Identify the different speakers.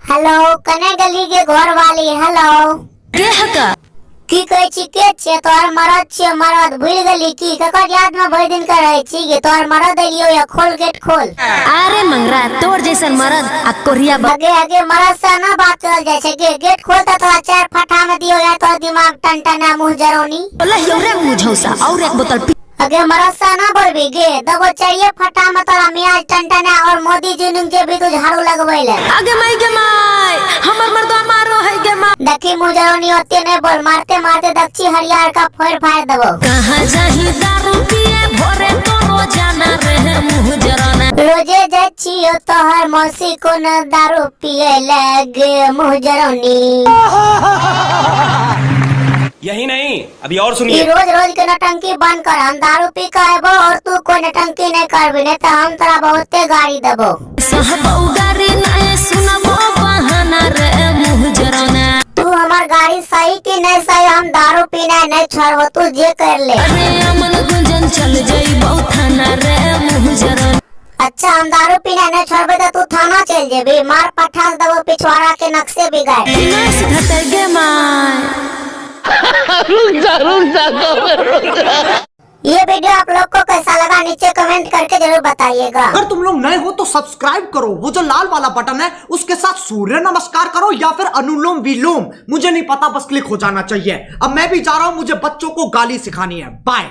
Speaker 1: Hello कने गली के घर वाली हेलो
Speaker 2: के हका
Speaker 1: की कहै छी के छे तोहर मरद छे मरद भूल गली की ककर याद में भर दिन कर रहै छी गे तोहर मरद एलियो या खोल गेट खोल
Speaker 2: अरे मंगरा तोर जैसन मरद आ कोरिया
Speaker 1: आगे आगे मरद से ना बात करल जाय छे गे गेट खोल त तोरा चार फटा में दियो या तोर दिमाग टनटना मुंह जरौनी
Speaker 2: बोला रे मुझौसा और एक बोतल पी
Speaker 1: आगे मरद से ना बोलबी गे दबो चाहिए फटा में तोरा मियाज टनटना और मोदी जी के भी तू झाड़ू लगवैले
Speaker 2: आगे माई गे माई हमर मर्दवा मारो है गे माई
Speaker 1: देखी मुंह जरौनी होते नहीं बोल मारते मारते दक्षी हरियार का फोड़ फाड़ देबो
Speaker 2: कहां जाही दारू पिए भोरे तो रोजाना रहे मुंह जराना
Speaker 1: रोजे जाय छियो तोहर मौसी को न दारू पिए लगे मुंह जरौनी
Speaker 3: यही नहीं अभी और
Speaker 1: ई
Speaker 3: सुनिए।
Speaker 1: रोज रोज के नटंकी बंद कर हम दारू पी के आबो और तू कोई नटंकी नहीं करबी नहीं तो हम तोरा बहुते गाड़ी देबो
Speaker 2: सहबौ गाड़ी नहीं सुनबो बहाना रे मुंह जराना
Speaker 1: तू हमार गाड़ी सही की नहीं सही हम दारू पीना नहीं छोड़बो तू जे कर ले
Speaker 2: अरे अमन गुंजन चल जाइबौ थाना रे मुंह जराना
Speaker 1: अच्छा हम दारू पीना नहीं छोड़बे तो तू थाना चल जेबी मार पठास देबो पिछवाड़ा के नक्शे बिगाड़
Speaker 2: बिना सिखते गे माई
Speaker 1: ये वीडियो आप लोग को कैसा लगा नीचे कमेंट करके जरूर बताइएगा।
Speaker 4: अगर तुम लोग नए हो तो सब्सक्राइब करो, वो जो लाल वाला बटन है उसके साथ सूर्य नमस्कार करो या फिर अनुलोम विलोम, मुझे नहीं पता बस क्लिक हो जाना चाहिए। अब मैं भी जा रहा हूं, मुझे बच्चों को गाली सिखानी है। बाय।